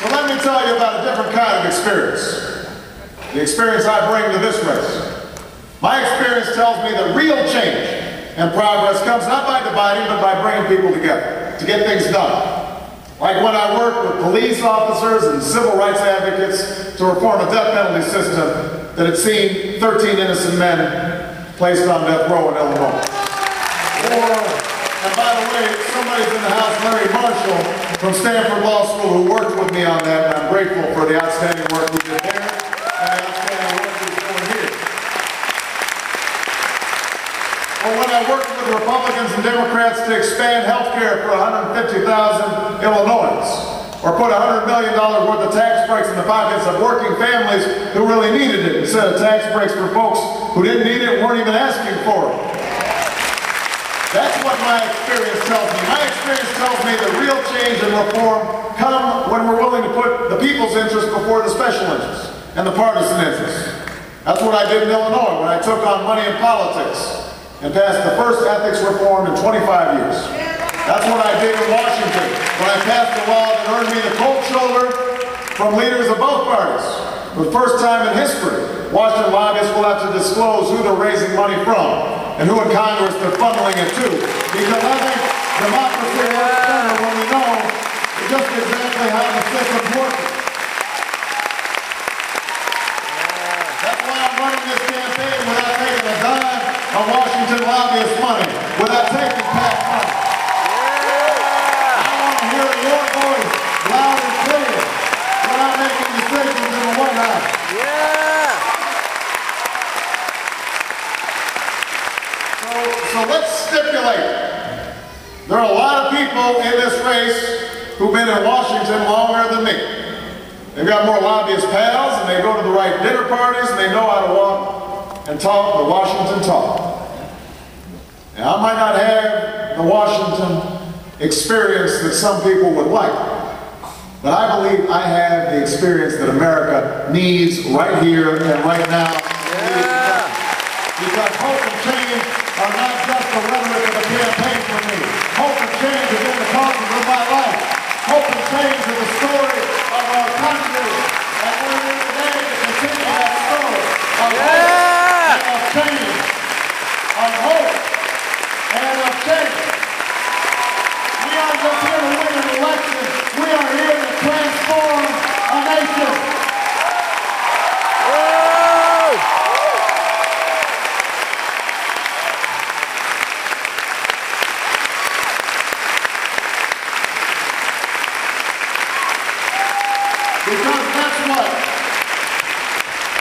Well, let me tell you about a different kind of experience. The experience I bring to this race. My experience tells me that real change and progress comes not by dividing, but by bringing people together to get things done. Like when I worked with police officers and civil rights advocates to reform a death penalty system that had seen 13 innocent men placed on death row in Illinois. And by the way, somebody's in the house, Larry Marshall from Stanford Law School, who worked with me on that, and I'm grateful for the outstanding work we did there and the outstanding work we're doing here. Or when I worked with Republicans and Democrats to expand health care for 150,000 Illinoisans, or put $100 million worth of tax breaks in the pockets of working families who really needed it, instead of tax breaks for folks who didn't need it and weren't even asking for it. That's what my experience tells me. My experience tells me that real change and reform come when we're willing to put the people's interest before the special interests and the partisan interests. That's what I did in Illinois when I took on money in politics and passed the first ethics reform in 25 years. That's what I did in Washington when I passed a law that earned me the cold shoulder from leaders of both parties. For the first time in history, Washington lobbyists will have to disclose who they're raising money from and who in Congress they're funneling it to. Because I think democracy works better when we know just exactly how the system's working. That's why I'm running this campaign without taking a dime of Washington lobbyist money, without taking PAC money. I want to hear your voice loud and clear when I'm making decisions in the White House. So let's stipulate. There are a lot of people in this race who've been in Washington longer than me. They've got more lobbyist pals, and they go to the right dinner parties, and they know how to walk and talk the Washington talk. And I might not have the Washington experience that some people would like, but I believe I have the experience that America needs right here and right now. Because hope and change are not just the rhetoric of a campaign for me. Hope and change is in the causes of my life. Hope and change is the story of our country. And we're here today to continue that story of hope and of change. Of hope and of change. We aren't just here to win an election. We are here to transform a nation. Because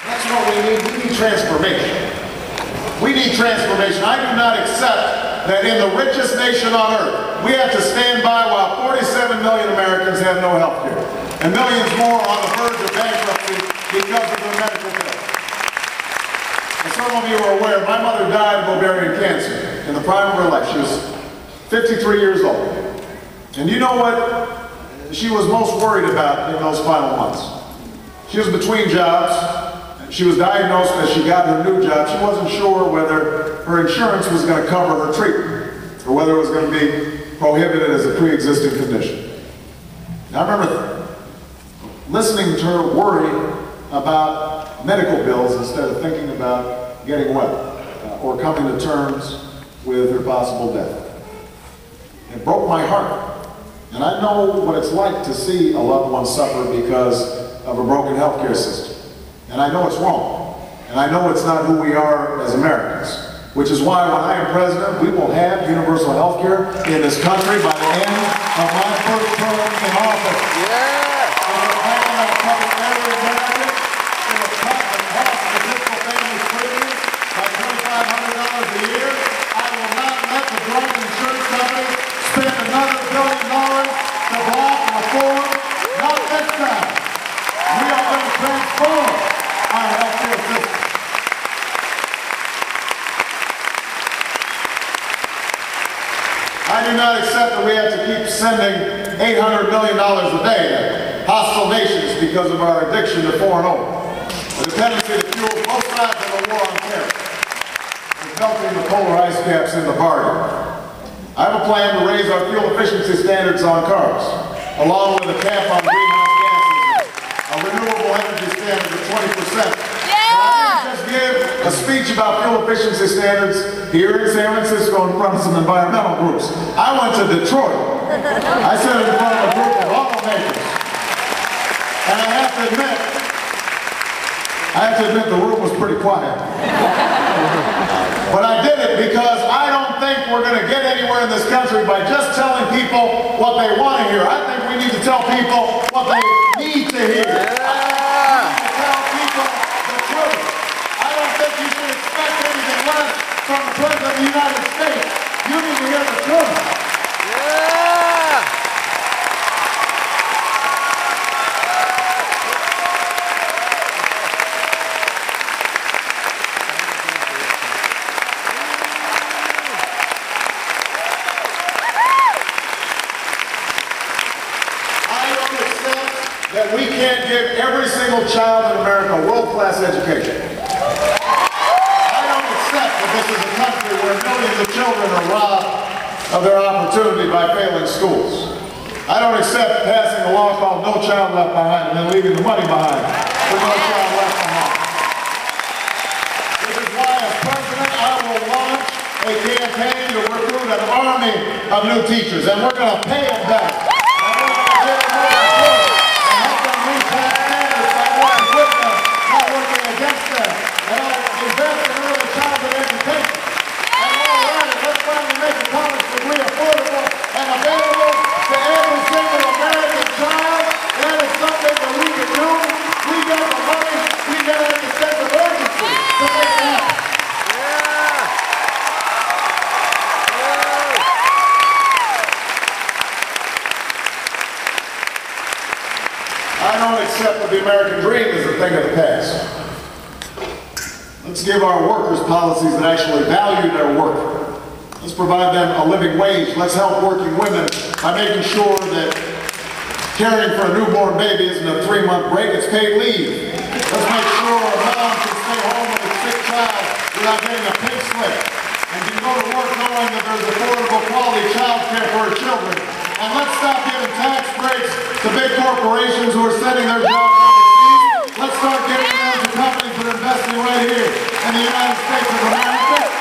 that's what we need. We need transformation. We need transformation. I do not accept that in the richest nation on earth, we have to stand by while 47 million Americans have no health care, and millions more on the verge of bankruptcy because of their medical bills. As some of you are aware, my mother died of ovarian cancer in the prime of her life. She was 53 years old. And you know what she was most worried about in those final months? She was between jobs. She was diagnosed as she got her new job. She wasn't sure whether her insurance was going to cover her treatment or whether it was going to be prohibited as a pre-existing condition. Now, I remember listening to her worry about medical bills instead of thinking about getting well or coming to terms with her possible death. It broke my heart. And I know what it's like to see a loved one suffer because of a broken healthcare system. And I know it's wrong. And I know it's not who we are as Americans. Which is why when I am president, we will have universal health care in this country by the end of my first term in office. It will happen on public every American. It will cut the cost of the typical family's premium by $2,500 a year. I will not let the drug insurance companies spend another $1 billion to block reform. Not this time. We are going to transform our health care system. I do not accept that we have to keep sending $800 million a day to hostile nations because of our addiction to foreign oil. The dependency that fuels both sides of the war on terror is melting the polar ice caps in the bargain. I have a plan to raise our fuel efficiency standards on cars, along with a cap on greenhouse gases renewable energy standards of 20%. I didn't just give a speech about fuel efficiency standards here in San Francisco in front of some environmental groups. I went to Detroit. I said it in front of a group of automakers. And I have to admit the room was pretty quiet. But I did it because I don't think we're going to get anywhere in this country by just telling people what they want to hear. I think we need to tell people what they need to hear. I think we need to tell people the truth. I don't think you should expect anything less from the President of the United States. You need to hear the truth. That we can't give every single child in America a world-class education. I don't accept that this is a country where millions of children are robbed of their opportunity by failing schools. I don't accept passing a law called No Child Left Behind and then leaving the money behind for No Child Left Behind. This is why, as president, I will launch a campaign to recruit an army of new teachers, and we're going to pay them better. I don't accept that the American dream is a thing of the past. Let's give our workers policies that actually value their work. Let's provide them a living wage. Let's help working women by making sure that caring for a newborn baby isn't a 3-month break, it's paid leave. Let's make sure a mom can stay home with a sick child without getting a pay slip, and can go to work knowing that there's affordable quality child care for her children. And let's stop giving tax breaks to big corporations who are sending their jobs overseas. Let's start giving them to companies that are investing right here in the United States of America.